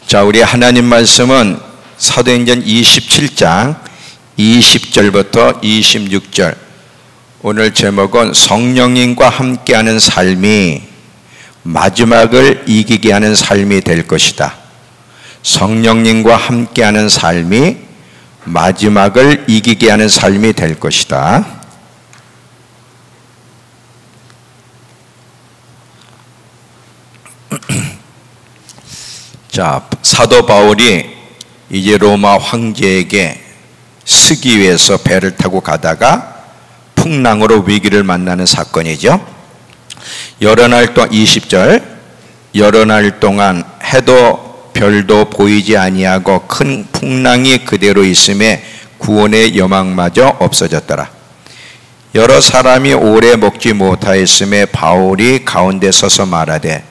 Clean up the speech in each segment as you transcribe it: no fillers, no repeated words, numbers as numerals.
자, 우리 하나님 말씀은 사도행전 27장 20절부터 26절. 오늘 제목은 성령님과 함께하는 삶이 마지막을 이기게 하는 삶이 될 것이다. 성령님과 함께하는 삶이 마지막을 이기게 하는 삶이 될 것이다. 자, 사도 바울이 이제 로마 황제에게 쓰기 위해서 배를 타고 가다가 풍랑으로 위기를 만나는 사건이죠. 여러 날 동안 20절, 여러 날 동안 해도 별도 보이지 아니하고 큰 풍랑이 그대로 있음에 구원의 여망마저 없어졌더라. 여러 사람이 오래 먹지 못하였음에 바울이 가운데 서서 말하되,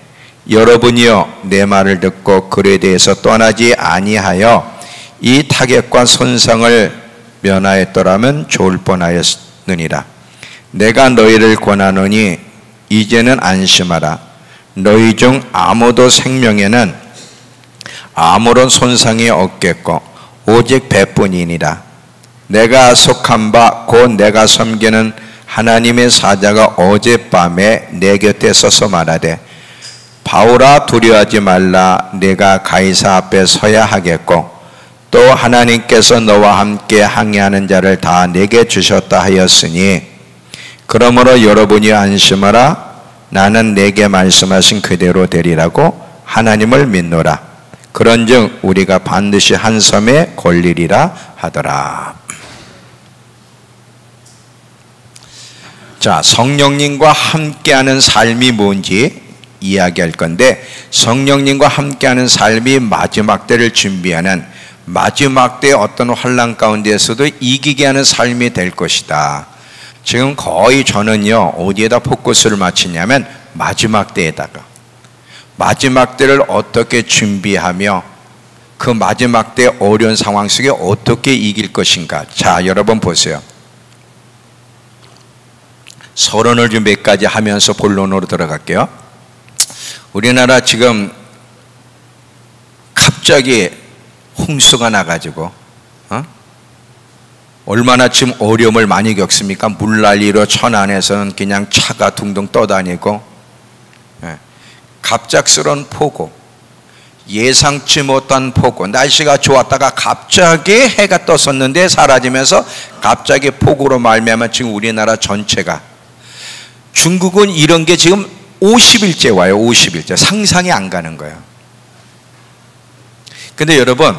여러분이여 내 말을 듣고 글에 대해서 떠나지 아니하여 이 타격과 손상을 면하였더라면 좋을 뻔하였느니라. 내가 너희를 권하노니 이제는 안심하라. 너희 중 아무도 생명에는 아무런 손상이 없겠고 오직 배뿐이니라. 내가 속한 바 곧 내가 섬기는 하나님의 사자가 어젯밤에 내 곁에 서서 말하되, 바울아 두려워하지 말라. 내가 가이사 앞에 서야 하겠고 또 하나님께서 너와 함께 항해하는 자를 다 내게 주셨다 하였으니 그러므로 여러분이 안심하라. 나는 내게 말씀하신 그대로 되리라고 하나님을 믿노라. 그런즉 우리가 반드시 한 섬에 걸리리라 하더라. 자, 성령님과 함께하는 삶이 뭔지 이야기할 건데, 성령님과 함께하는 삶이 마지막 때를 준비하는, 마지막 때의 어떤 환난 가운데서도 이기게 하는 삶이 될 것이다. 지금 거의 저는요, 어디에다 포커스를 맞추냐면 마지막 때에다가, 마지막 때를 어떻게 준비하며 그 마지막 때 어려운 상황 속에 어떻게 이길 것인가. 자, 여러분 보세요. 서론을 좀 몇 가지 하면서 본론으로 들어갈게요. 우리나라 지금 갑자기 홍수가 나가지고 얼마나 지금 어려움을 많이 겪습니까? 물난리로 천안에서는 그냥 차가 둥둥 떠다니고, 갑작스러운 폭우, 예상치 못한 폭우, 날씨가 좋았다가 갑자기 해가 떴었는데 사라지면서 갑자기 폭우로 말미암아 지금 우리나라 전체가, 중국은 이런 게 지금 50일째 와요. 50일째. 상상이 안 가는 거예요. 근데 여러분,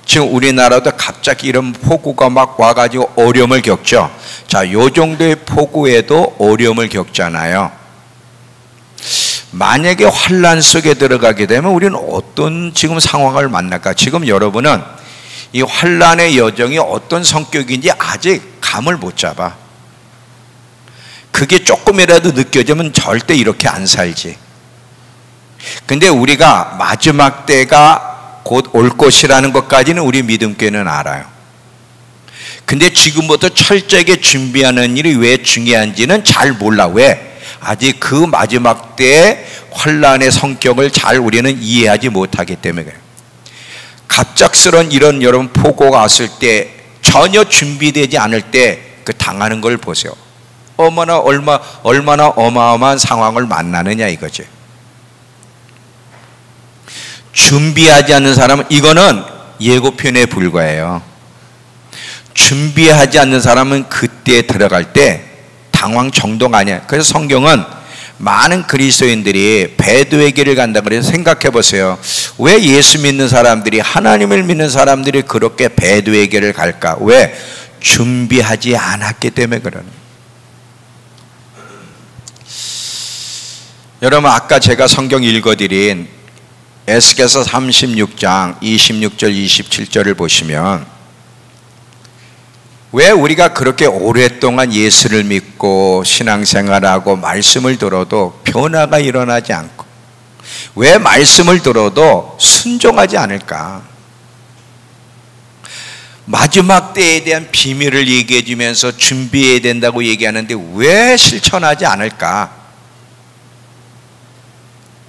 지금 우리나라도 갑자기 이런 폭우가 막 와가지고 어려움을 겪죠. 자, 요 정도의 폭우에도 어려움을 겪잖아요. 만약에 환란 속에 들어가게 되면 우리는 어떤 지금 상황을 만날까? 지금 여러분은 이 환란의 여정이 어떤 성격인지 아직 감을 못 잡아. 그게 조금이라도 느껴지면 절대 이렇게 안 살지. 근데 우리가 마지막 때가 곧 올 것이라는 것까지는 우리 믿음교회는 알아요. 근데 지금부터 철저하게 준비하는 일이 왜 중요한지는 잘 몰라. 왜? 아직 그 마지막 때의 환란의 성격을 잘 우리는 이해하지 못하기 때문에 그래요. 갑작스러운 이런 여러분 폭우가 왔을 때 전혀 준비되지 않을 때 그 당하는 걸 보세요. 얼마나 어마어마한 상황을 만나느냐 이거지. 준비하지 않는 사람은, 이거는 예고편에 불과해요. 준비하지 않는 사람은 그때 들어갈 때 당황 정도가 아니야. 그래서 성경은 많은 그리스도인들이 배도의 길을 간다 그래서 생각해 보세요. 왜 예수 믿는 사람들이, 하나님을 믿는 사람들이 그렇게 배도의 길을 갈까? 왜? 준비하지 않았기 때문에 그러는 거예요. 여러분, 아까 제가 성경 읽어드린 에스겔서 36장 26절 27절을 보시면, 왜 우리가 그렇게 오랫동안 예수를 믿고 신앙생활하고 말씀을 들어도 변화가 일어나지 않고, 왜 말씀을 들어도 순종하지 않을까? 마지막 때에 대한 비밀을 얘기해 주면서 준비해야 된다고 얘기하는데 왜 실천하지 않을까?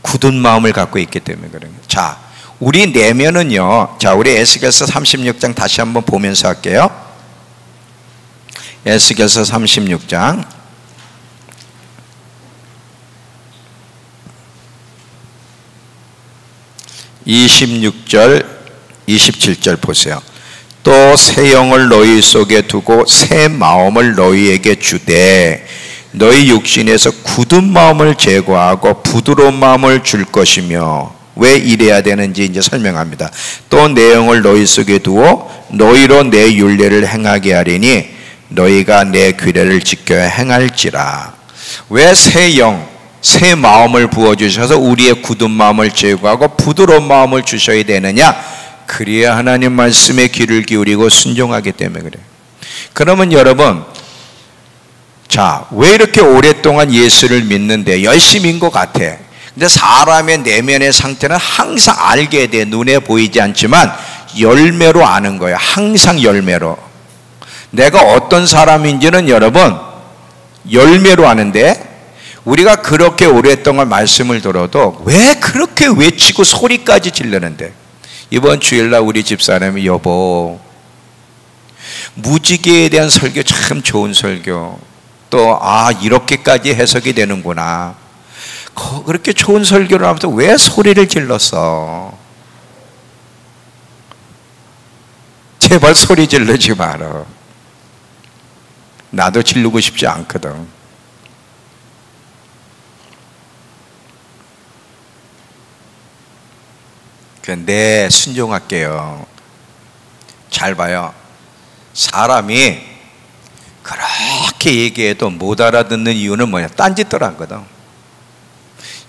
굳은 마음을 갖고 있기 때문에 그런 거예요. 자, 우리 내면은요, 자, 우리 에스겔서 36장 다시 한번 보면서 할게요. 에스겔서 36장 26절 27절 보세요. 또 새 영을 너희 속에 두고 새 마음을 너희에게 주되 너희 육신에서 굳은 마음을 제거하고 부드러운 마음을 줄 것이며, 왜 이래야 되는지 이제 설명합니다. 또 내 영을 너희 속에 두어 너희로 내 율례를 행하게 하리니 너희가 내 규례를 지켜야 행할지라. 왜 새 영, 새 마음을 부어주셔서 우리의 굳은 마음을 제거하고 부드러운 마음을 주셔야 되느냐? 그래야 하나님 말씀에 귀를 기울이고 순종하기 때문에 그래요. 그러면 여러분, 자, 왜 이렇게 오랫동안 예수를 믿는데 열심인 것 같아? 근데 사람의 내면의 상태는 항상 알게 돼. 눈에 보이지 않지만 열매로 아는 거예요. 항상 열매로. 내가 어떤 사람인지는 여러분 열매로 아는데, 우리가 그렇게 오랫동안 말씀을 들어도 왜 그렇게 외치고 소리까지 지르는데, 이번 주일날 우리 집사람이 여보 무지개에 대한 설교 참 좋은 설교, 또 이렇게까지 해석이 되는구나, 그렇게 좋은 설교를 하면서 왜 소리를 질렀어? 제발 소리 지르지 마라. 나도 지르고 싶지 않거든. 네, 순종할게요. 잘 봐요. 사람이 그렇게 얘기해도 못 알아듣는 이유는 뭐냐? 딴짓들 하거든.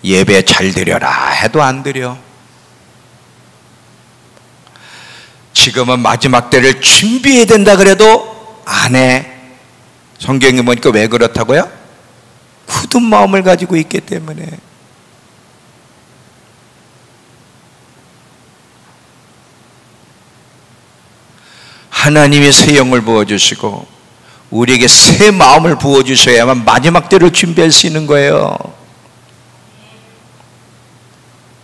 예배 잘 드려라 해도 안 드려. 지금은 마지막 때를 준비해야 된다 그래도 안 해. 성경에 보니까 왜 그렇다고요? 굳은 마음을 가지고 있기 때문에. 하나님이 새 영을 부어주시고 우리에게 새 마음을 부어주셔야만 마지막 때를 준비할 수 있는 거예요.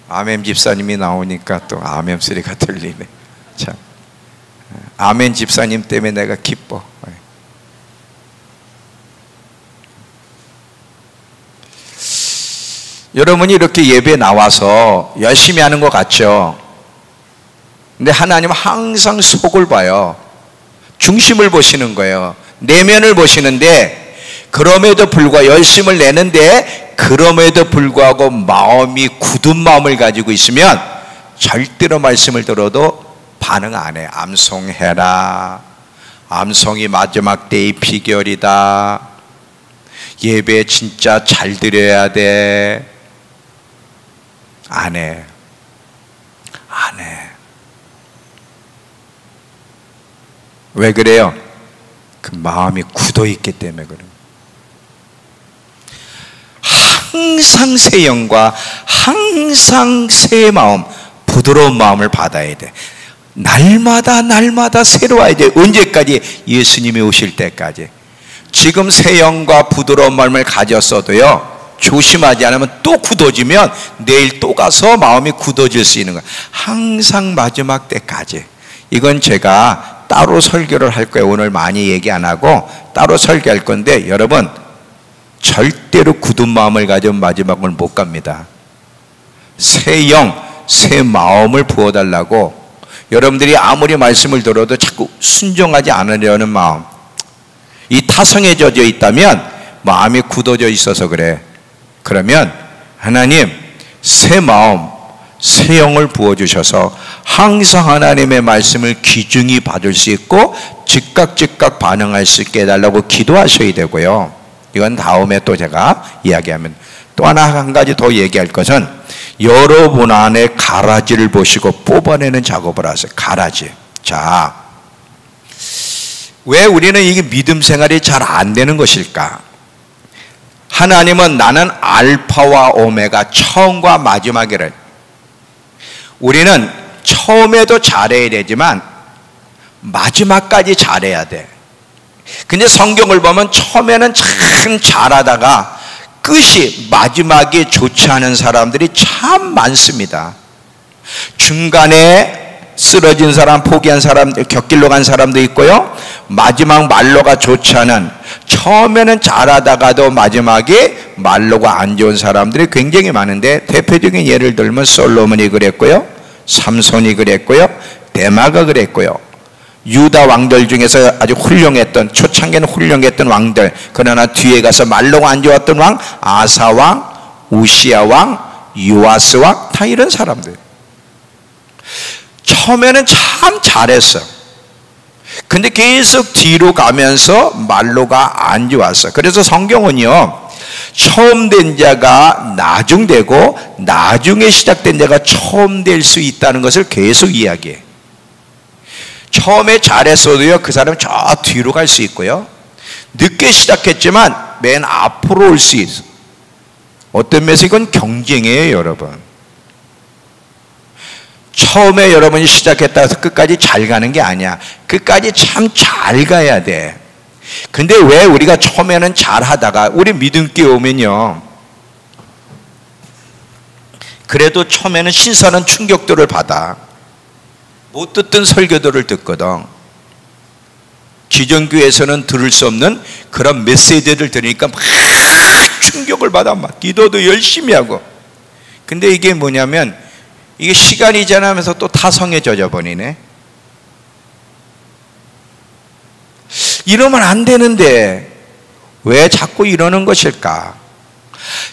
아멘 집사님이 나오니까 또 아멘 소리가 들리네. 참, 아멘 집사님 때문에 내가 기뻐. 여러분이 이렇게 예배에 나와서 열심히 하는 것 같죠? 근데 하나님은 항상 속을 봐요. 중심을 보시는 거예요. 내면을 보시는데, 그럼에도 불구하고 열심을 내는데 그럼에도 불구하고 마음이 굳은 마음을 가지고 있으면 절대로 말씀을 들어도 반응 안 해. 암송해라. 암송이 마지막 때의 비결이다. 예배 진짜 잘 드려야 돼. 안 해. 안 해. 왜 그래요? 그 마음이 굳어있기 때문에 그래요. 항상 새 영과 항상 새 마음, 부드러운 마음을 받아야 돼. 날마다 날마다 새로워야 돼. 언제까지? 예수님이 오실 때까지. 지금 새 영과 부드러운 마음을 가졌어도요, 조심하지 않으면 또 굳어지면 내일 또 가서 마음이 굳어질 수 있는 거야. 항상 마지막 때까지. 이건 제가 따로 설교를 할 거예요. 오늘 많이 얘기 안 하고 따로 설교할 건데, 여러분 절대로 굳은 마음을 가지면 마지막을 못 갑니다. 새 영, 새 마음을 부어달라고. 여러분들이 아무리 말씀을 들어도 자꾸 순종하지 않으려는 마음, 이 타성에 젖어 있다면 마음이 굳어져 있어서 그래. 그러면 하나님 새 마음, 새 영을 부어주셔서 항상 하나님의 말씀을 귀중히 받을 수 있고 즉각 반응할 수 있게 해달라고 기도하셔야 되고요. 이건 다음에 또 제가 이야기하면, 또 한 가지 더 얘기할 것은, 여러분 안에 가라지를 보시고 뽑아내는 작업을 하세요. 가라지. 자, 왜 우리는 이게 믿음 생활이 잘 안 되는 것일까? 하나님은 나는 알파와 오메가, 처음과 마지막이래. 우리는 처음에도 잘해야 되지만 마지막까지 잘해야 돼. 근데 성경을 보면 처음에는 참 잘하다가 끝이, 마지막이 좋지 않은 사람들이 참 많습니다. 중간에 쓰러진 사람, 포기한 사람, 곁길로 간 사람도 있고요. 마지막 말로가 좋지 않은, 처음에는 잘하다가도 마지막에 말로가 안 좋은 사람들이 굉장히 많은데, 대표적인 예를 들면 솔로몬이 그랬고요, 삼손이 그랬고요, 데마가 그랬고요. 유다 왕들 중에서 아주 훌륭했던, 초창기에는 훌륭했던 왕들, 그러나 뒤에 가서 말로가 안 좋았던 왕, 아사 왕, 우시야 왕, 요아스 왕, 다 이런 사람들. 처음에는 참 잘했어. 근데 계속 뒤로 가면서 말로가 안 좋았어. 그래서 성경은요, 처음 된 자가 나중되고 나중에 시작된 자가 처음 될 수 있다는 것을 계속 이야기해. 처음에 잘했어도요, 그 사람은 저 뒤로 갈 수 있고요, 늦게 시작했지만 맨 앞으로 올 수 있어. 어떤 면에서 이건 경쟁이에요, 여러분. 처음에 여러분이 시작했다 해서 끝까지 잘 가는 게 아니야. 끝까지 참 잘 가야 돼. 근데 왜 우리가 처음에는 잘 하다가, 우리 믿음께 오면요, 그래도 처음에는 신선한 충격들을 받아. 못 듣던 설교들을 듣거든. 기존교회에서는 들을 수 없는 그런 메시지를 들으니까 막 충격을 받아. 막 기도도 열심히 하고. 근데 이게 뭐냐면, 이게 시간이 지나면서 또 타성에 젖어버리네. 이러면 안 되는데 왜 자꾸 이러는 것일까?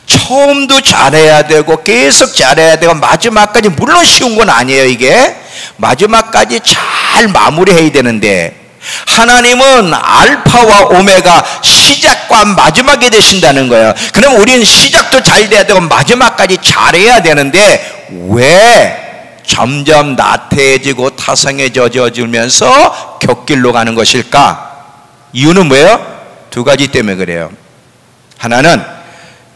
처음도 잘해야 되고 계속 잘해야 되고, 마지막까지, 물론 쉬운 건 아니에요. 이게 마지막까지 잘 마무리해야 되는데, 하나님은 알파와 오메가, 시작과 마지막이 되신다는 거예요. 그럼 우리는 시작도 잘 돼야 되고 마지막까지 잘해야 되는데, 왜 점점 나태해지고 타성에 젖어지면서 곁길로 가는 것일까? 이유는 뭐예요? 두 가지 때문에 그래요. 하나는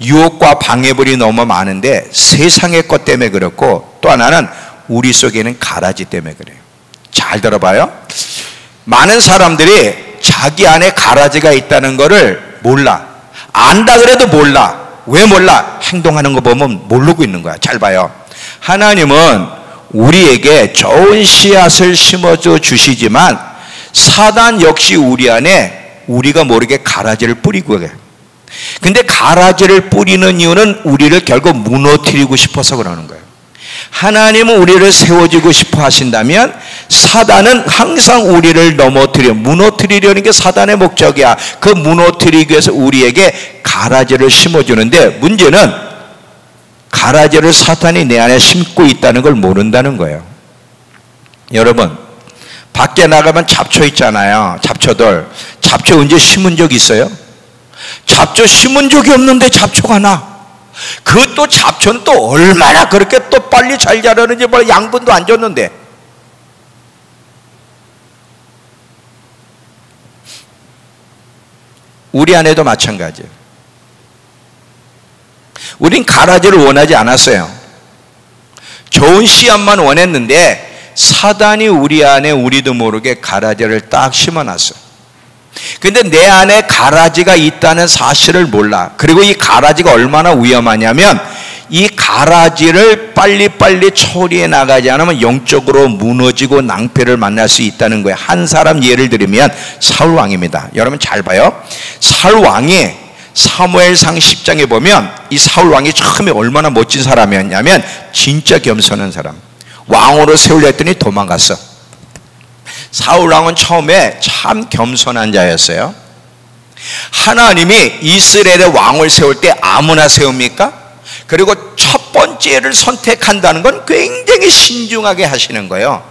유혹과 방해물이 너무 많은데 세상의 것 때문에 그렇고, 또 하나는 우리 속에 있는 가라지 때문에 그래요. 잘 들어봐요. 많은 사람들이 자기 안에 가라지가 있다는 것을 몰라. 안다 그래도 몰라. 왜 몰라? 행동하는 거 보면 모르고 있는 거야. 잘 봐요. 하나님은 우리에게 좋은 씨앗을 심어줘 주시지만, 사단 역시 우리 안에 우리가 모르게 가라지를 뿌리고 그래. 근데 가라지를 뿌리는 이유는 우리를 결국 무너뜨리고 싶어서 그러는 거예요. 하나님은 우리를 세워주고 싶어 하신다면, 사단은 항상 우리를 무너뜨리려는 게 사단의 목적이야. 그 무너뜨리기 위해서 우리에게 가라지를 심어주는데, 문제는 가라지를 사탄이 내 안에 심고 있다는 걸 모른다는 거예요. 여러분, 밖에 나가면 잡초 있잖아요. 잡초들. 잡초 언제 심은 적 있어요? 잡초 심은 적이 없는데 잡초가 나. 그 또 잡초는 또 얼마나 그렇게 또 빨리 잘 자라는지 몰라. 양분도 안 줬는데. 우리 안에도 마찬가지예요. 우린 가라지를 원하지 않았어요. 좋은 씨앗만 원했는데, 사단이 우리 안에 우리도 모르게 가라지를 딱 심어놨어요. 근데 내 안에 가라지가 있다는 사실을 몰라. 그리고 이 가라지가 얼마나 위험하냐면, 이 가라지를 빨리빨리 처리해 나가지 않으면 영적으로 무너지고 낭패를 만날 수 있다는 거예요. 한 사람 예를 들면 사울왕입니다. 여러분 잘 봐요. 사울왕이 사무엘상 10장에 보면, 이 사울왕이 처음에 얼마나 멋진 사람이었냐면, 진짜 겸손한 사람. 왕으로 세우려 했더니 도망갔어. 사울왕은 처음에 참 겸손한 자였어요. 하나님이 이스라엘의 왕을 세울 때 아무나 세웁니까? 그리고 첫 번째를 선택한다는 건 굉장히 신중하게 하시는 거예요.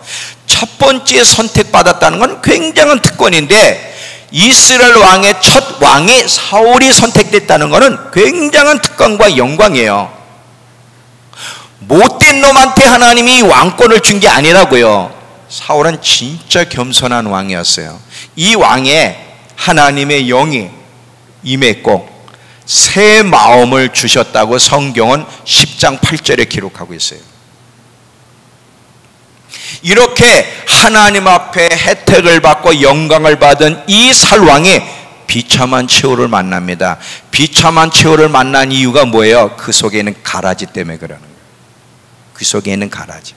첫 번째 선택받았다는 건 굉장한 특권인데, 이스라엘 왕의 첫 왕이 사울이 선택됐다는 것은 굉장한 특권과 영광이에요. 못된 놈한테 하나님이 왕권을 준 게 아니라고요. 사울은 진짜 겸손한 왕이었어요. 이 왕에 하나님의 영이 임했고 새 마음을 주셨다고 성경은 10장 8절에 기록하고 있어요. 이렇게 하나님 앞에 혜택을 받고 영광을 받은 이 사울왕이 비참한 최후를 만납니다. 비참한 최후를 만난 이유가 뭐예요? 그 속에 있는 가라지 때문에 그러는 거예요. 그 속에 있는 가라지.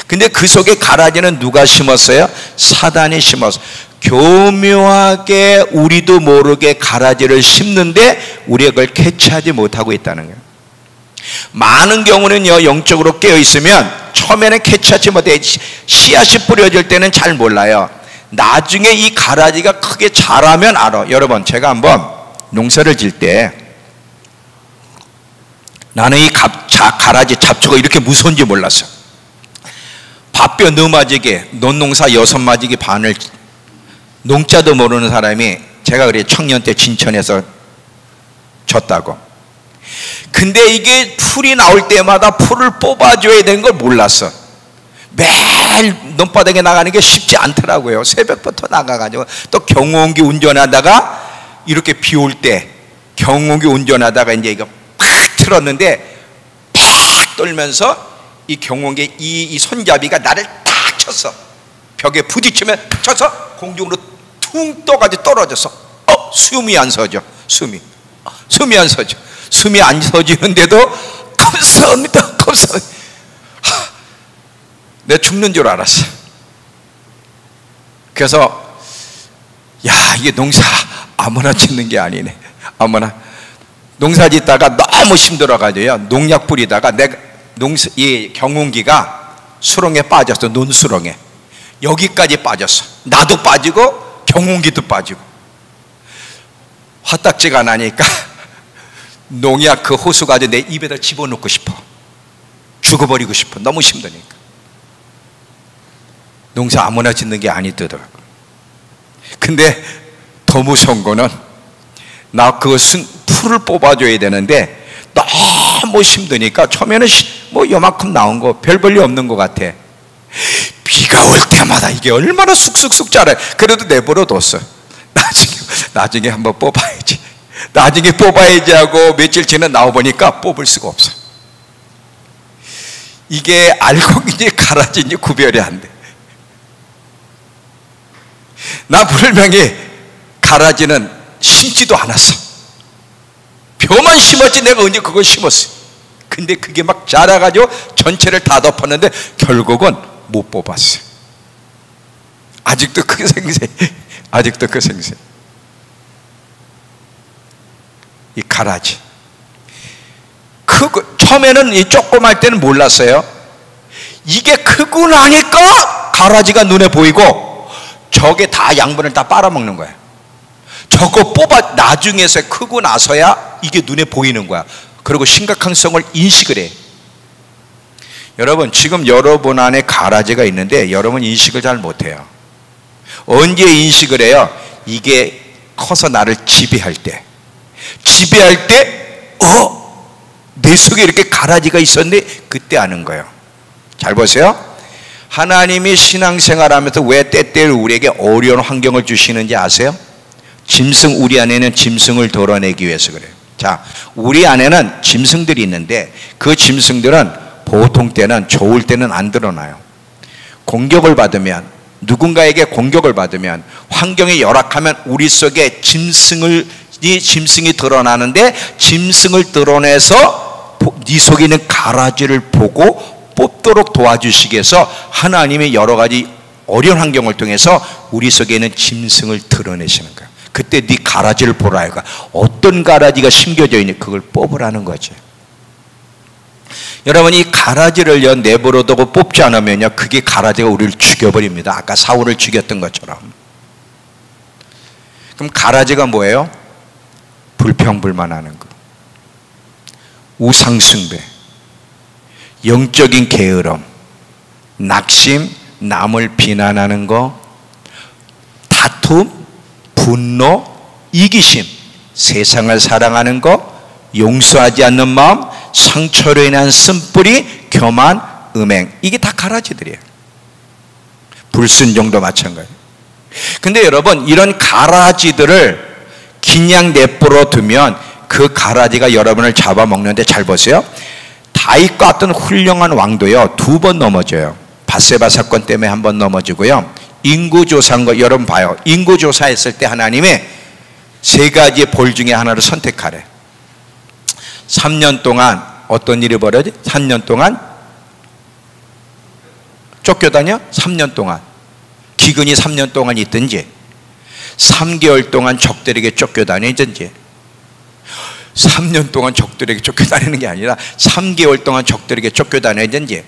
근데 그 속에 가라지는 누가 심었어요? 사단이 심었어요. 교묘하게 우리도 모르게 가라지를 심는데 우리가 그걸 캐치하지 못하고 있다는 거예요. 많은 경우는요, 영적으로 깨어있으면 처음에는 캐치하지 못해. 씨앗이 뿌려질 때는 잘 몰라요. 나중에 이 가라지가 크게 자라면 알아. 여러분, 제가 한번 농사를 질 때 나는 이 가라지 잡초가 이렇게 무서운지 몰랐어. 밥벼 너마지게 논농사 6마지기 반을 농자도 모르는 사람이, 제가 그래 청년 때 진천에서 졌다고. 근데 이게 풀이 나올 때마다 풀을 뽑아줘야 되는 걸 몰랐어. 매일 논바닥에 나가는 게 쉽지 않더라고요. 새벽부터 나가가지고 또 경운기 운전하다가 이렇게 비 올 때 경운기 운전하다가 이제 이거 팍 틀었는데 팍 떨면서 이 경운기 이 손잡이가 나를 탁 쳤어. 벽에 부딪히면 탁 쳐서 공중으로 퉁 떠가지고 떨어졌어. 숨이 안 서죠. 숨이 안 서죠. 숨이 안 서지는데도 감사합니다. 감사합니다. 내가 죽는 줄 알았어. 그래서 야, 이게 농사 아무나 짓는 게 아니네. 아무나 농사 짓다가 너무 힘들어가지고요, 농약 뿌리다가 내가 이 경운기가 수렁에 빠졌어. 논수렁에 여기까지 빠졌어. 나도 빠지고 경운기도 빠지고. 화딱지가 나니까 농약 그 호수 가지고 내 입에다 집어넣고 싶어. 죽어버리고 싶어. 너무 힘드니까. 농사 아무나 짓는 게 아니더라고. 근데 더 무서운 거는 나 그 풀을 뽑아줘야 되는데 너무 힘드니까 처음에는 뭐 요만큼 나온 거 별 볼일 없는 것 같아. 비가 올 때마다 이게 얼마나 쑥쑥쑥 자라요. 그래도 내버려 뒀어. 나중에 한번 뽑아야지. 나중에 뽑아야지 하고 며칠 지나 나와보니까 뽑을 수가 없어. 이게 알곡인지 가라지인지 구별이 안 돼. 나 분명히 가라지는 심지도 않았어. 벼만 심었지 내가 언제 그걸 심었어. 근데 그게 막 자라가지고 전체를 다 덮었는데 결국은 못 뽑았어. 아직도 그 생생. 아직도 그 생생. 이 가라지. 처음에는 이 조그만 때는 몰랐어요. 이게 크고 나니까 가라지가 눈에 보이고 저게 다 양분을 다 빨아먹는 거야. 저거 뽑아 나중에서 크고 나서야 이게 눈에 보이는 거야. 그리고 심각성을 인식을 해. 여러분, 지금 여러분 안에 가라지가 있는데 여러분 인식을 잘 못해요. 언제 인식을 해요? 이게 커서 나를 지배할 때. 지배할 때 내 속에 이렇게 가라지가 있었는데 그때 아는 거예요. 잘 보세요. 하나님이 신앙생활하면서 왜 때때로 우리에게 어려운 환경을 주시는지 아세요? 우리 안에는 짐승을 덜어내기 위해서 그래요. 자, 우리 안에는 짐승들이 있는데 그 짐승들은 보통 때는 좋을 때는 안 드러나요. 공격을 받으면, 누군가에게 공격을 받으면, 환경이 열악하면 우리 속에 짐승이 드러나는데, 짐승을 드러내서 네 속에 있는 가라지를 보고 뽑도록 도와주시기 위해서 하나님이 여러 가지 어려운 환경을 통해서 우리 속에 있는 짐승을 드러내시는 거예요. 그때 네 가라지를 보라 해가 어떤 가라지가 심겨져 있니 그걸 뽑으라는 거죠. 여러분, 이 가라지를 내버려 두고 뽑지 않으면요, 그게 가라지가 우리를 죽여버립니다. 아까 사울을 죽였던 것처럼. 그럼 가라지가 뭐예요? 불평불만하는 거, 우상숭배, 영적인 게으름, 낙심, 남을 비난하는 거, 다툼, 분노, 이기심, 세상을 사랑하는 거, 용서하지 않는 마음, 상처로 인한 쓴뿌리, 교만, 음행. 이게 다 가라지들이에요. 불순종도 마찬가지예요. 근데 여러분, 이런 가라지들을 그냥 내버려 두면 그 가라지가 여러분을 잡아먹는데, 잘 보세요. 다윗과 같은 훌륭한 왕도요 2번 넘어져요. 밧세바 사건 때문에 한 번 넘어지고요, 인구조사한 거 여러분 봐요. 인구조사했을 때 하나님이 3가지의 볼 중에 하나를 선택하래. 3년 동안 어떤 일이 벌어지? 3년 동안 쫓겨다녀? 3년 동안. 기근이 3년 동안 있든지 3개월 동안 적들에게 쫓겨다니든지 3년 동안 적들에게 쫓겨다니는 게 아니라 3개월 동안 적들에게 쫓겨다니든지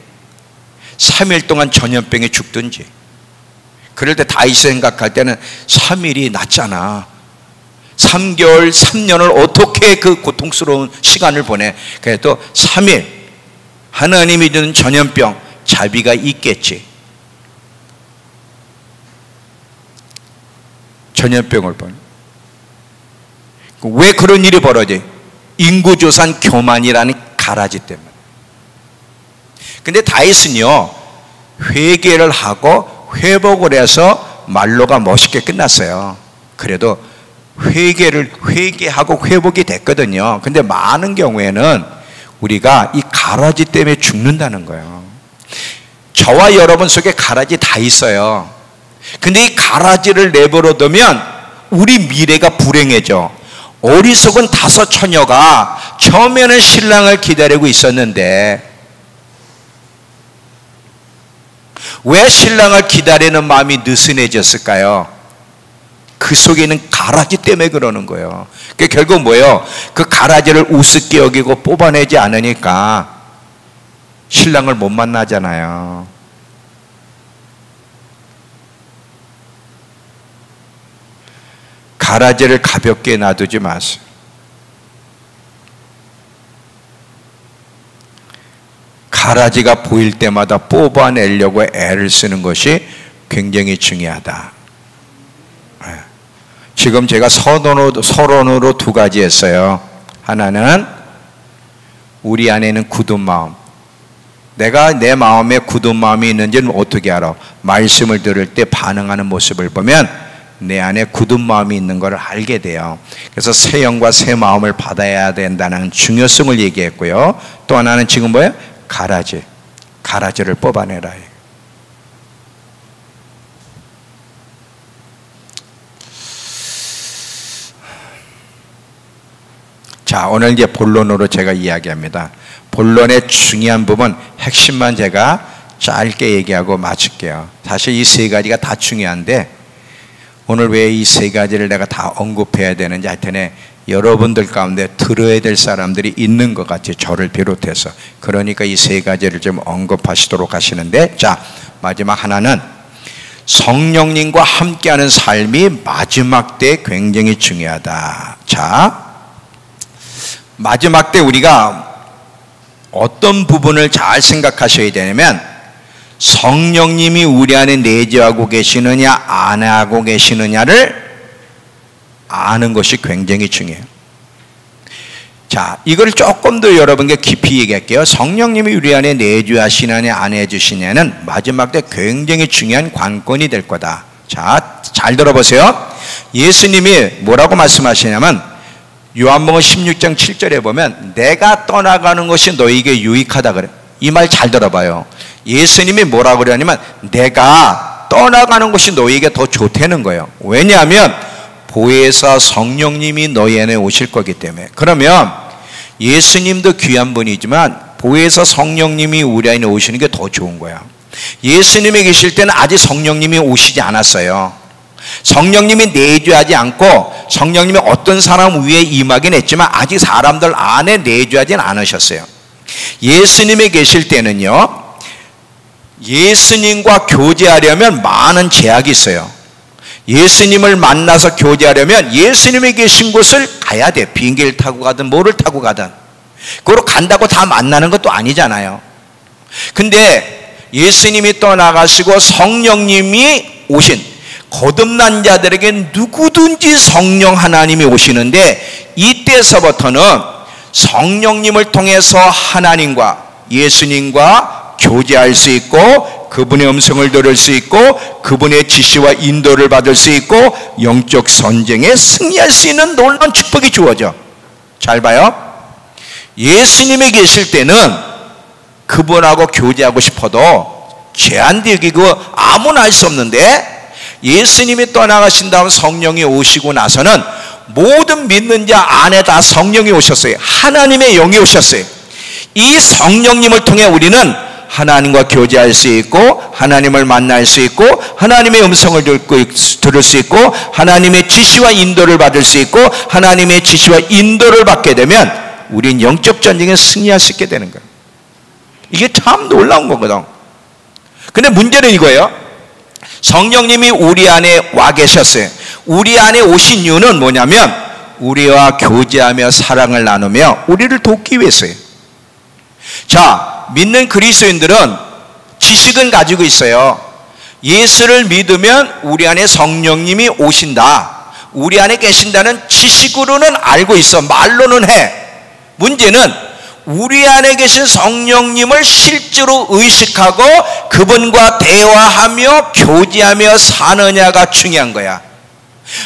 3일 동안 전염병에 죽든지. 그럴 때 다윗이 생각할 때는 3일이 낫잖아. 3개월, 3년을 어떻게 그 고통스러운 시간을 보내. 그래도 3일 하나님이 주는 전염병 자비가 있겠지. 전염병을 보내. 왜 그런 일이 벌어져? 인구조산 교만이라는 가라지 때문에. 근데 다윗은요, 회개를 하고 회복을 해서 말로가 멋있게 끝났어요. 그래도 회개하고 회복이 됐거든요. 근데 많은 경우에는 우리가 이 가라지 때문에 죽는다는 거예요. 저와 여러분 속에 가라지 다 있어요. 근데 이 가라지를 내버려두면 우리 미래가 불행해져. 어리석은 5 처녀가 처음에는 신랑을 기다리고 있었는데 왜 신랑을 기다리는 마음이 느슨해졌을까요? 그 속에 있는 가라지 때문에 그러는 거예요. 그게 결국 뭐예요? 그 가라지를 우습게 여기고 뽑아내지 않으니까 신랑을 못 만나잖아요. 가라지를 가볍게 놔두지 마세요. 가라지가 보일 때마다 뽑아내려고 애를 쓰는 것이 굉장히 중요하다. 지금 제가 서론으로 2가지 했어요. 하나는 우리 안에는 굳은 마음. 내가 내 마음에 굳은 마음이 있는지는 어떻게 알아? 말씀을 들을 때 반응하는 모습을 보면 내 안에 굳은 마음이 있는 걸 알게 돼요. 그래서 새 영과 새 마음을 받아야 된다는 중요성을 얘기했고요. 또 하나는 지금 뭐예요? 가라지를 뽑아내라. 자, 오늘 이제 본론으로 제가 이야기합니다. 본론의 중요한 부분, 핵심만 제가 짧게 얘기하고 마칠게요. 사실 이 3가지가 다 중요한데 오늘 왜 이 3가지를 내가 다 언급해야 되는지 하여튼에 여러분들 가운데 들어야 될 사람들이 있는 것 같아요. 저를 비롯해서. 그러니까 이 3가지를 좀 언급하시도록 하시는데, 자, 마지막 하나는 성령님과 함께하는 삶이 마지막 때 굉장히 중요하다. 자, 마지막 때 우리가 어떤 부분을 잘 생각하셔야 되냐면 성령님이 우리 안에 내재하고 계시느냐 안 하고 계시느냐를 아는 것이 굉장히 중요해요. 자, 이걸 조금 더 여러분께 깊이 얘기할게요. 성령님이 우리 안에 내주하시느냐 안 해주시냐는 마지막 때 굉장히 중요한 관건이 될 거다. 자, 잘 들어보세요. 예수님이 뭐라고 말씀하시냐면 요한복음 16장 7절에 보면 내가 떠나가는 것이 너에게 유익하다 그래. 이 말 잘 들어봐요. 예수님이 뭐라고 그러냐면 내가 떠나가는 것이 너에게 더 좋다는 거예요. 왜냐하면 보혜사 성령님이 너희 안에 오실 거기 때문에. 그러면 예수님도 귀한 분이지만 보혜사 성령님이 우리 안에 오시는 게 더 좋은 거야. 예수님이 계실 때는 아직 성령님이 오시지 않았어요. 성령님이 내주하지 않고 성령님이 어떤 사람 위에 임하긴 했지만 아직 사람들 안에 내주하진 않으셨어요. 예수님이 계실 때는요, 예수님과 교제하려면 많은 제약이 있어요. 예수님을 만나서 교제하려면 예수님이 계신 곳을 가야 돼. 비행기를 타고 가든 뭐를 타고 가든. 그걸 간다고 다 만나는 것도 아니잖아요. 근데 예수님이 떠나가시고 성령님이 오신 거듭난 자들에게 누구든지 성령 하나님이 오시는데 이때서부터는 성령님을 통해서 하나님과 예수님과 교제할 수 있고 그분의 음성을 들을 수 있고 그분의 지시와 인도를 받을 수 있고 영적 선쟁에 승리할 수 있는 놀라운 축복이 주어져. 잘 봐요. 예수님이 계실 때는 그분하고 교제하고 싶어도 제한되기고 아무나 할 수 없는데 예수님이 떠나가신 다음 성령이 오시고 나서는 모든 믿는 자 안에 다 성령이 오셨어요. 하나님의 영이 오셨어요. 이 성령님을 통해 우리는 하나님과 교제할 수 있고 하나님을 만날 수 있고 하나님의 음성을 들을 수 있고 하나님의 지시와 인도를 받을 수 있고 하나님의 지시와 인도를 받게 되면 우린 영적 전쟁에 승리할 수 있게 되는 거예요. 이게 참 놀라운 거거든. 근데 문제는 이거예요. 성령님이 우리 안에 와 계셨어요. 우리 안에 오신 이유는 뭐냐면 우리와 교제하며 사랑을 나누며 우리를 돕기 위해서예요. 자, 믿는 그리스도인들은 지식은 가지고 있어요. 예수를 믿으면 우리 안에 성령님이 오신다, 우리 안에 계신다는 지식으로는 알고 있어. 말로는 해. 문제는 우리 안에 계신 성령님을 실제로 의식하고 그분과 대화하며 교제하며 사느냐가 중요한 거야.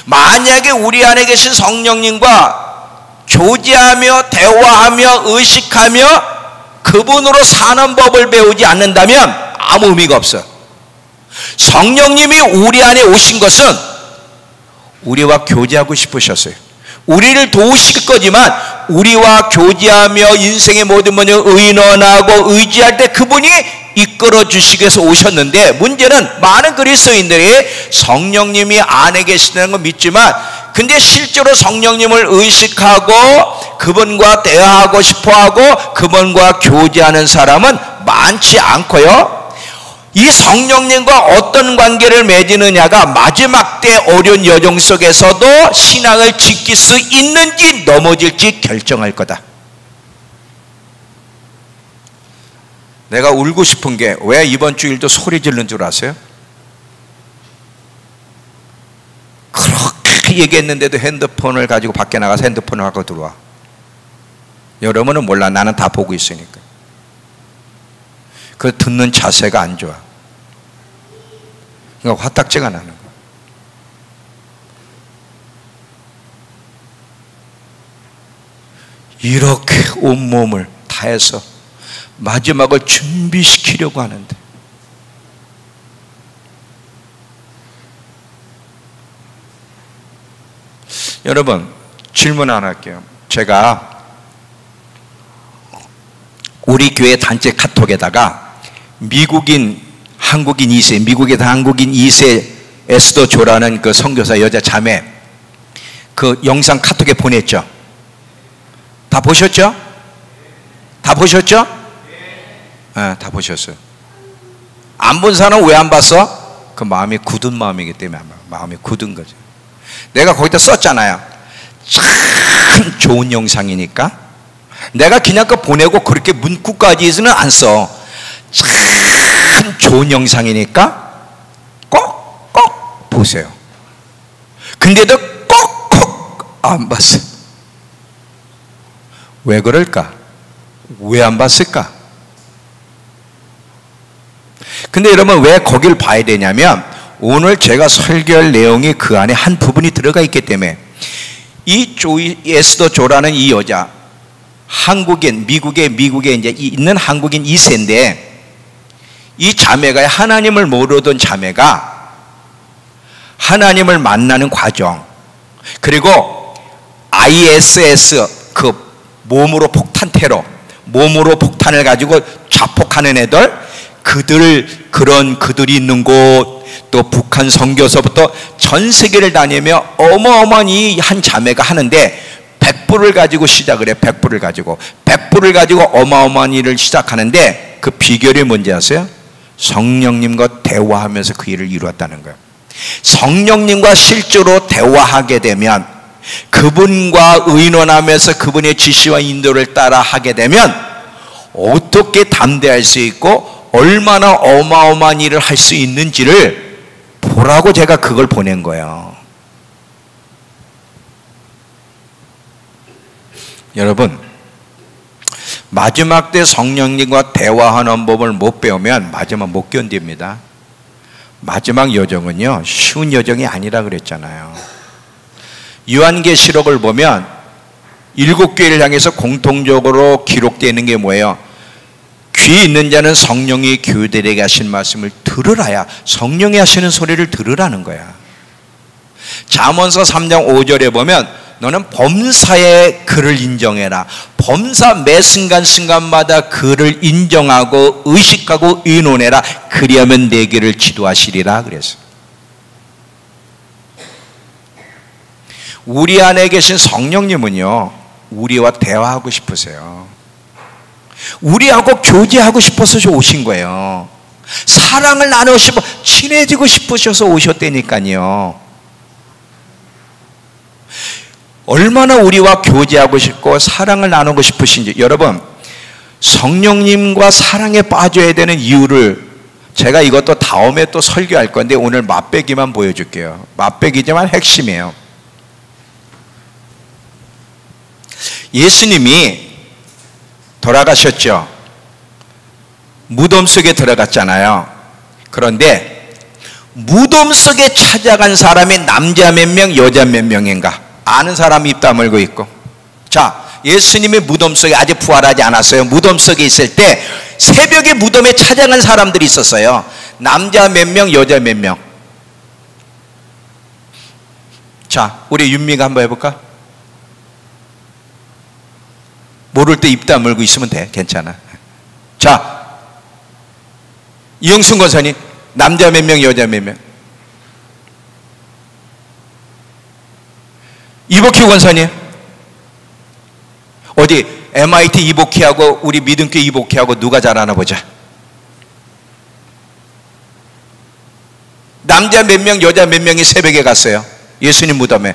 만약에 우리 안에 계신 성령님과 교제하며 대화하며 의식하며 그분으로 사는 법을 배우지 않는다면 아무 의미가 없어. 성령님이 우리 안에 오신 것은 우리와 교제하고 싶으셨어요. 우리를 도우실 거지만 우리와 교제하며 인생의 모든 문제를 의논하고 의지할 때 그분이 이끌어 주시기 위해서 오셨는데, 문제는 많은 그리스도인들이 성령님이 안에 계시다는 걸 믿지만 근데 실제로 성령님을 의식하고 그분과 대화하고 싶어하고 그분과 교제하는 사람은 많지 않고요. 이 성령님과 어떤 관계를 맺느냐가 마지막 때 어려운 여정 속에서도 신앙을 지킬 수 있는지 넘어질지 결정할 거다. 내가 울고 싶은 게 왜 이번 주일도 소리 지르는 줄 아세요? 그렇게 얘기했는데도 핸드폰을 가지고 밖에 나가서 핸드폰을 하고 들어와. 여러분은 몰라. 나는 다 보고 있으니까. 그 듣는 자세가 안 좋아. 그러니까 화딱지가 나는 거야. 이렇게 온몸을 다해서 마지막을 준비시키려고 하는데 여러분, 질문 하나 할게요. 제가 우리 교회 단체 카톡에다가 미국인, 한국인 2세, 미국에서 한국인 2세 에스더 조라는 그 선교사 여자 자매 그 영상 카톡에 보냈죠. 다 보셨죠? 다 보셨죠? 네, 다 보셨어요. 안 본 사람은 왜 안 봤어? 그 마음이 굳은 마음이기 때문에 마음이 굳은 거죠. 내가 거기다 썼잖아요. 참 좋은 영상이니까 내가 그냥 그 보내고 그렇게 문구까지는 안 써. 참 좋은 영상이니까 꼭 보세요. 근데도 꼭 안 봤어요. 왜 그럴까? 왜 안 봤을까? 근데 여러분, 왜 거길 봐야 되냐면 오늘 제가 설교할 내용이 그 안에 한 부분이 들어가 있기 때문에. 이 에스더 조라는 이 여자, 한국인, 미국에 이제 있는 한국인 2세인데 이 자매가, 하나님을 모르던 자매가 하나님을 만나는 과정, 그리고 ISS 그 몸으로 폭탄 테러, 몸으로 폭탄을 가지고 자폭하는 애들, 그들이 있는 곳, 또 북한 선교서부터 전 세계를 다니며 어마어마한 이 한 자매가 하는데 100불을 가지고 시작을 해. 100불을 가지고 어마어마한 일을 시작하는데 그 비결이 뭔지 아세요? 성령님과 대화하면서 그 일을 이루었다는 거예요. 성령님과 실제로 대화하게 되면, 그분과 의논하면서 그분의 지시와 인도를 따라 하게 되면 어떻게 담대할 수 있고 얼마나 어마어마한 일을 할 수 있는지를 보라고 제가 그걸 보낸 거예요. 여러분, 마지막 때 성령님과 대화하는 법을 못 배우면 마지막 못 견딥니다. 마지막 여정은요, 쉬운 여정이 아니라 그랬잖아요. 요한계시록을 보면 7교회를 향해서 공통적으로 기록되어 있는 게 뭐예요? 귀 있는 자는 성령이 교회들에게 하신 말씀을 들으라야, 성령이 하시는 소리를 들으라는 거야. 잠언서 3장 5절에 보면 너는 범사에 그를 인정해라. 범사 매 순간순간마다 그를 인정하고 의식하고 의논해라. 그리하면 내 길을 지도하시리라. 그래서 우리 안에 계신 성령님은요, 우리와 대화하고 싶으세요. 우리하고 교제하고 싶어서 오신 거예요. 사랑을 나누고 싶어, 친해지고 싶으셔서 오셨다니까요. 얼마나 우리와 교제하고 싶고 사랑을 나누고 싶으신지. 여러분, 성령님과 사랑에 빠져야 되는 이유를 제가 이것도 다음에 또 설교할 건데 오늘 맛배기만 보여줄게요. 맛배기지만 핵심이에요. 예수님이 돌아가셨죠. 무덤 속에 들어갔잖아요. 그런데 무덤 속에 찾아간 사람이 남자 몇 명, 여자 몇 명인가? 아는 사람이 입 다물고 있고. 자, 예수님이 무덤 속에 아직 부활하지 않았어요. 무덤 속에 있을 때 새벽에 무덤에 찾아간 사람들이 있었어요. 남자 몇 명, 여자 몇 명. 자, 우리 윤미가 한번 해볼까? 모를 때 입 다물고 있으면 돼. 괜찮아. 자, 이영순 권사님, 남자 몇 명, 여자 몇 명? 이복희 권사님, 어디 MIT 이복희하고 우리 믿음교회 이복희하고 누가 잘하나 보자. 남자 몇 명, 여자 몇 명이 새벽에 갔어요. 예수님 무덤에.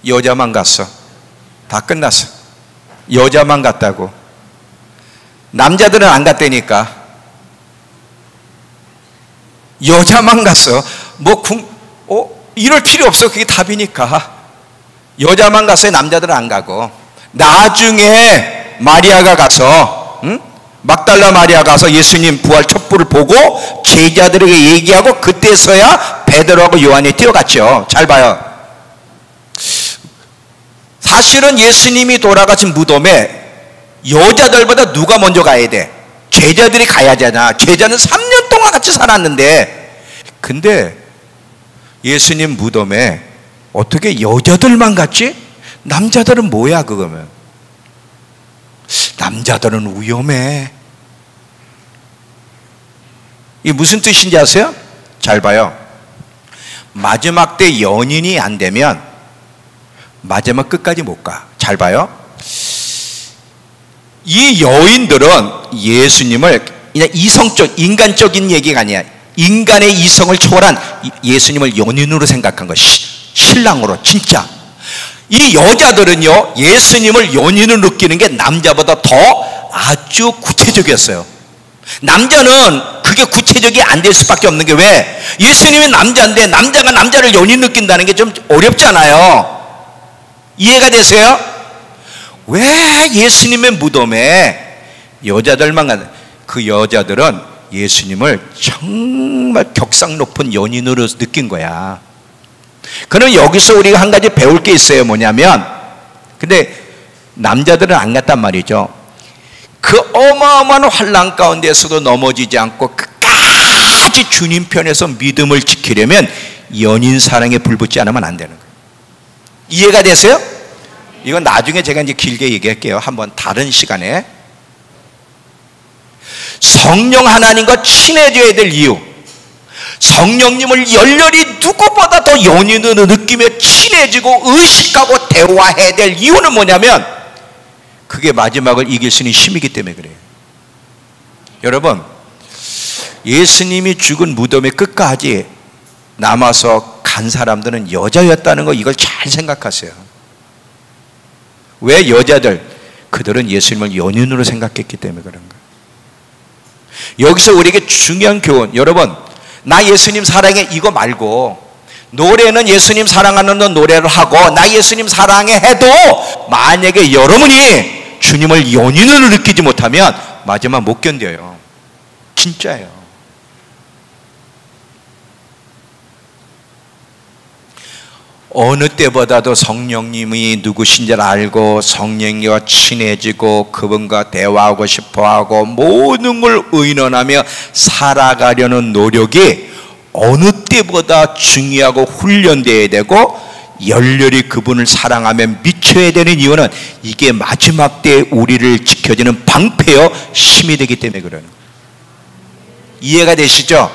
여자만 갔어. 다 끝났어. 여자만 갔다고. 남자들은 안 갔다니까. 여자만 갔어. 이럴 필요 없어. 그게 답이니까. 여자만 갔어요. 남자들은 안 가고. 나중에 마리아가 가서, 막달라 마리아 가서 예수님 부활 첩보를 보고 제자들에게 얘기하고 그때서야 베드로하고 요한이 뛰어갔죠. 잘 봐요. 사실은 예수님이 돌아가신 무덤에 여자들보다 누가 먼저 가야 돼? 제자들이 가야 되잖아. 제자는 3년 동안 같이 살았는데. 근데 예수님 무덤에 어떻게 여자들만 갔지? 남자들은 뭐야 그거면? 남자들은 위험해. 이게 무슨 뜻인지 아세요? 잘 봐요. 마지막 때 연인이 안 되면 마지막 끝까지 못 가. 잘 봐요. 이 여인들은 예수님을 그냥 이성적, 인간적인 얘기가 아니야. 인간의 이성을 초월한 예수님을 연인으로 생각한 것이 신랑으로. 진짜 이 여자들은요, 예수님을 연인으로 느끼는 게 남자보다 더 아주 구체적이었어요. 남자는 그게 구체적이 안 될 수밖에 없는 게 왜? 예수님이 남자인데 남자가 남자를 연인 느낀다는 게 좀 어렵잖아요. 이해가 되세요? 왜 예수님의 무덤에 여자들만 가는? 그 여자들은 예수님을 정말 격상 높은 연인으로 느낀 거야. 그럼 여기서 우리가 한 가지 배울 게 있어요. 뭐냐면, 근데 남자들은 안 갔단 말이죠. 그 어마어마한 환난 가운데서도 넘어지지 않고 끝까지 주님 편에서 믿음을 지키려면 연인 사랑에 불붙지 않으면 안 되는 거예요. 이해가 되세요? 이건 나중에 제가 이제 길게 얘기할게요. 한번 다른 시간에. 성령 하나님과 친해져야 될 이유, 성령님을 열렬히 누구보다 더 연인으로 느끼며 친해지고 의식하고 대화해야 될 이유는 뭐냐면, 그게 마지막을 이길 수 있는 힘이기 때문에 그래요. 여러분, 예수님이 죽은 무덤의 끝까지 남아서 간 사람들은 여자였다는 거, 이걸 잘 생각하세요. 왜 여자들? 그들은 예수님을 연인으로 생각했기 때문에 그런 거예요. 여기서 우리에게 중요한 교훈, 여러분, 나 예수님 사랑해 이거 말고, 노래는 예수님 사랑하는 노래를 하고 나 예수님 사랑해 해도 만약에 여러분이 주님을 연인으로 느끼지 못하면 마지막 못 견뎌요. 진짜예요. 어느 때보다도 성령님이 누구신지를 알고 성령과 친해지고 그분과 대화하고 싶어하고 모든 걸 의논하며 살아가려는 노력이 어느 때보다 중요하고 훈련되어야 되고 열렬히 그분을 사랑하며 미쳐야 되는 이유는 이게 마지막 때에 우리를 지켜주는 방패요 힘이 되기 때문에 그러는 거예요. 이해가 되시죠?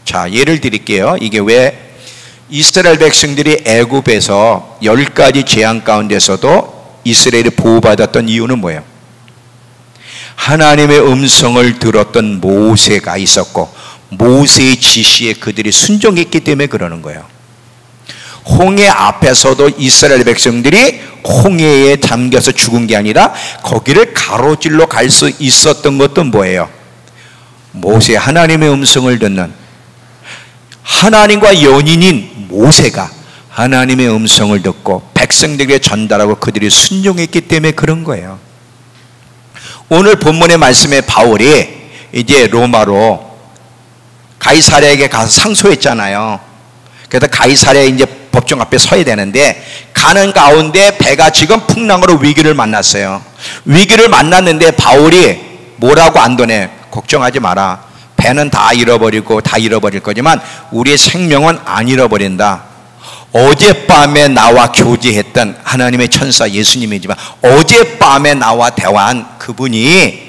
자, 예를 드릴게요. 이게 왜 이스라엘 백성들이 애굽에서 10가지 재앙 가운데서도 이스라엘이 보호받았던 이유는 뭐예요? 하나님의 음성을 들었던 모세가 있었고 모세의 지시에 그들이 순종했기 때문에 그러는 거예요. 홍해 앞에서도 이스라엘 백성들이 홍해에 잠겨서 죽은 게 아니라 거기를 가로질러 갈 수 있었던 것도 뭐예요? 모세 하나님의 음성을 듣는 하나님과 연인인 모세가 하나님의 음성을 듣고 백성들에게 전달하고 그들이 순종했기 때문에 그런 거예요. 오늘 본문의 말씀에 바울이 이제 로마로 가이사랴에게 가서 상소했잖아요. 그래서 가이사랴에 이제 법정 앞에 서야 되는데 가는 가운데 배가 지금 풍랑으로 위기를 만났어요. 위기를 만났는데 바울이 뭐라고 안도네? 걱정하지 마라. 배는 다 잃어버리고 다 잃어버릴 거지만 우리의 생명은 안 잃어버린다. 어젯밤에 나와 교제했던 하나님의 천사 예수님이지만 어젯밤에 나와 대화한 그분이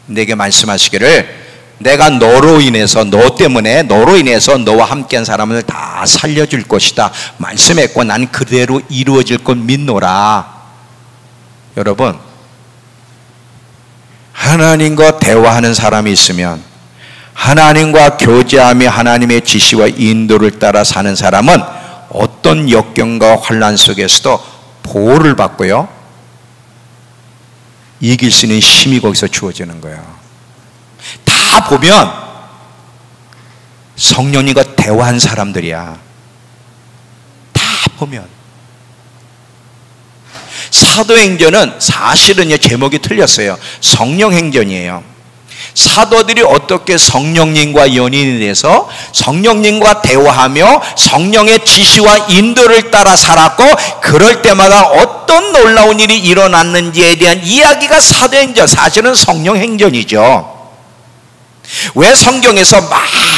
내게 말씀하시기를 내가 너로 인해서 너 때문에 너로 인해서 너와 함께한 사람을 다 살려줄 것이다 말씀했고 난 그대로 이루어질 것 믿노라. 여러분, 하나님과 대화하는 사람이 있으면 하나님과 교제하며 하나님의 지시와 인도를 따라 사는 사람은 어떤 역경과 환난 속에서도 보호를 받고요 이길 수 있는 힘이 거기서 주어지는 거예요. 다 보면 성령님과 대화한 사람들이야. 다 보면. 사도행전은 사실은 제목이 틀렸어요. 성령행전이에요. 사도들이 어떻게 성령님과 연인이 돼서 성령님과 대화하며 성령의 지시와 인도를 따라 살았고 그럴 때마다 어떤 놀라운 일이 일어났는지에 대한 이야기가 사도행전, 사실은 성령행전이죠. 왜 성경에서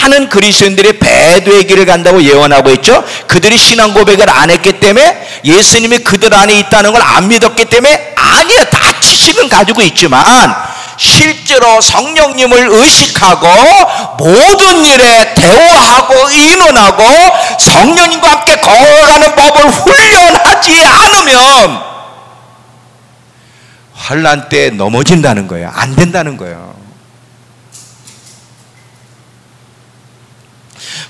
많은 그리스도인들이 배도의 길을 간다고 예언하고 있죠? 그들이 신앙 고백을 안 했기 때문에 예수님이 그들 안에 있다는 걸 안 믿었기 때문에 아니에요. 다 지식은 가지고 있지만 실제로 성령님을 의식하고 모든 일에 대화하고 의논하고 성령님과 함께 걸어가는 법을 훈련하지 않으면 환난 때 넘어진다는 거예요. 안 된다는 거예요.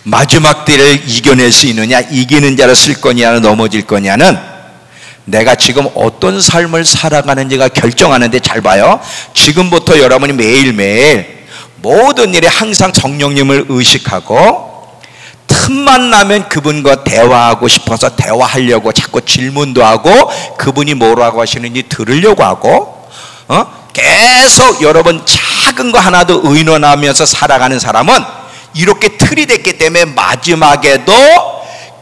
마지막 때를 이겨낼 수 있느냐, 이기는 자로 쓸 거냐는 넘어질 거냐는 내가 지금 어떤 삶을 살아가는지가 결정하는데 잘 봐요. 지금부터 여러분이 매일매일 모든 일에 항상 성령님을 의식하고 틈만 나면 그분과 대화하고 싶어서 대화하려고 자꾸 질문도 하고 그분이 뭐라고 하시는지 들으려고 하고 계속 여러분 작은 거 하나도 의논하면서 살아가는 사람은 이렇게 틀이 됐기 때문에 마지막에도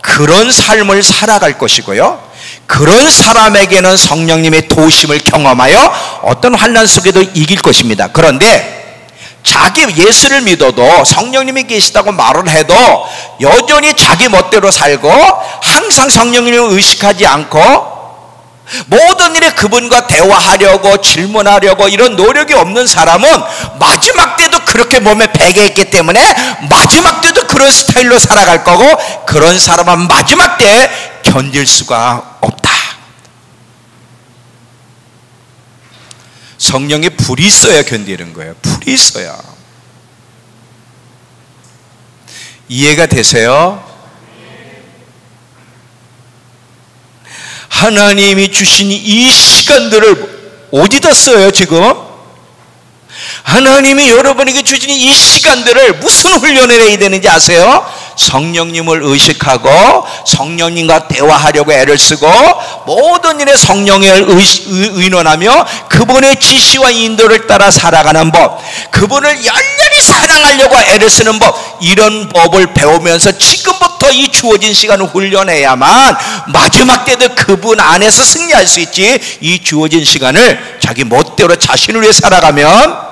그런 삶을 살아갈 것이고요. 그런 사람에게는 성령님의 도우심을 경험하여 어떤 환난 속에도 이길 것입니다. 그런데 자기 예수를 믿어도 성령님이 계시다고 말을 해도 여전히 자기 멋대로 살고 항상 성령님을 의식하지 않고 모든 일에 그분과 대화하려고 질문하려고 이런 노력이 없는 사람은 마지막 때도 그렇게 몸에 배게 있기 때문에 마지막 때도 그런 스타일로 살아갈 거고 그런 사람은 마지막 때에 견딜 수가 없다. 성령에 불이 있어야 견디는 거예요. 불이 있어야. 이해가 되세요? 하나님이 주신 이 시간들을 어디다 써요 지금? 하나님이 여러분에게 주신 이 시간들을 무슨 훈련을 해야 되는지 아세요? 성령님을 의식하고 성령님과 대화하려고 애를 쓰고 모든 일에 성령을 의논하며 그분의 지시와 인도를 따라 살아가는 법, 그분을 열렬히 사랑하려고 애를 쓰는 법, 이런 법을 배우면서 지금부터 이 주어진 시간을 훈련해야만 마지막 때도 그분 안에서 승리할 수 있지. 이 주어진 시간을 자기 멋대로 자신을 위해 살아가면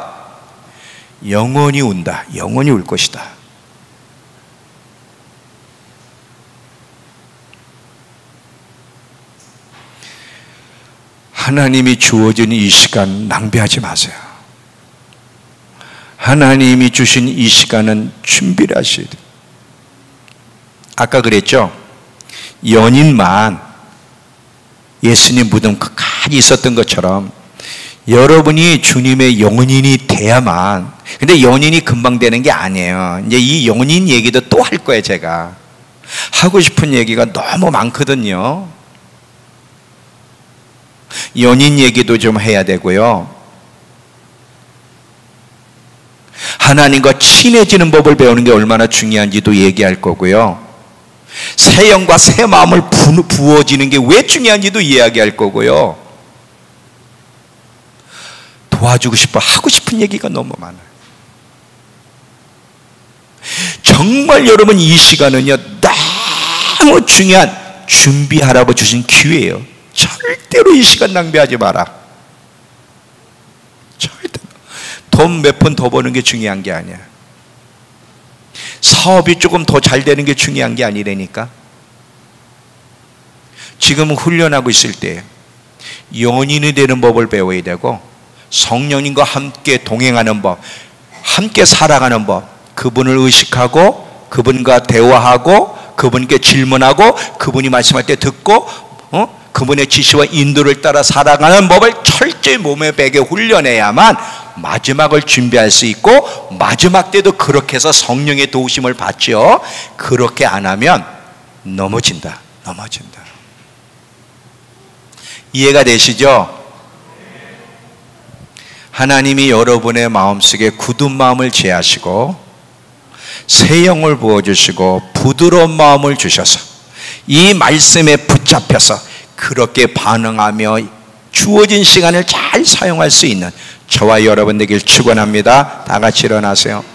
영원히 운다. 영원히 울 것이다. 하나님이 주어진 이 시간 낭비하지 마세요. 하나님이 주신 이 시간은 준비를 하셔야 돼요. 아까 그랬죠? 연인만 예수님 무덤 끝까지 있었던 것처럼 여러분이 주님의 연인이 돼야만, 근데 연인이 금방 되는 게 아니에요. 이제 이 연인 얘기도 또 할 거예요. 제가 하고 싶은 얘기가 너무 많거든요. 연인 얘기도 좀 해야 되고요. 하나님과 친해지는 법을 배우는 게 얼마나 중요한지도 얘기할 거고요. 새 영과 새 마음을 부어지는 게 왜 중요한지도 이야기할 거고요. 도와주고 싶어 하고 싶은 얘기가 너무 많아요. 정말 여러분 이 시간은요 너무 중요한 준비하라고 주신 기회예요. 절대로 이 시간 낭비하지 마라. 절대로. 돈 몇 푼 더 버는 게 중요한 게 아니야. 사업이 조금 더 잘 되는 게 중요한 게 아니라니까. 지금은 훈련하고 있을 때 연인이 되는 법을 배워야 되고, 성령님과 함께 동행하는 법, 함께 살아가는 법, 그분을 의식하고 그분과 대화하고 그분께 질문하고 그분이 말씀할 때 듣고 그분의 지시와 인도를 따라 살아가는 법을 철저히 몸에 배게 훈련해야만 마지막을 준비할 수 있고, 마지막 때도 그렇게 해서 성령의 도우심을 받죠. 그렇게 안 하면 넘어진다. 이해가 되시죠? 하나님이 여러분의 마음속에 굳은 마음을 제하시고 새 영을 부어주시고 부드러운 마음을 주셔서 이 말씀에 붙잡혀서 그렇게 반응하며 주어진 시간을 잘 사용할 수 있는 저와 여러분 되길 축원합니다. 다 같이 일어나세요.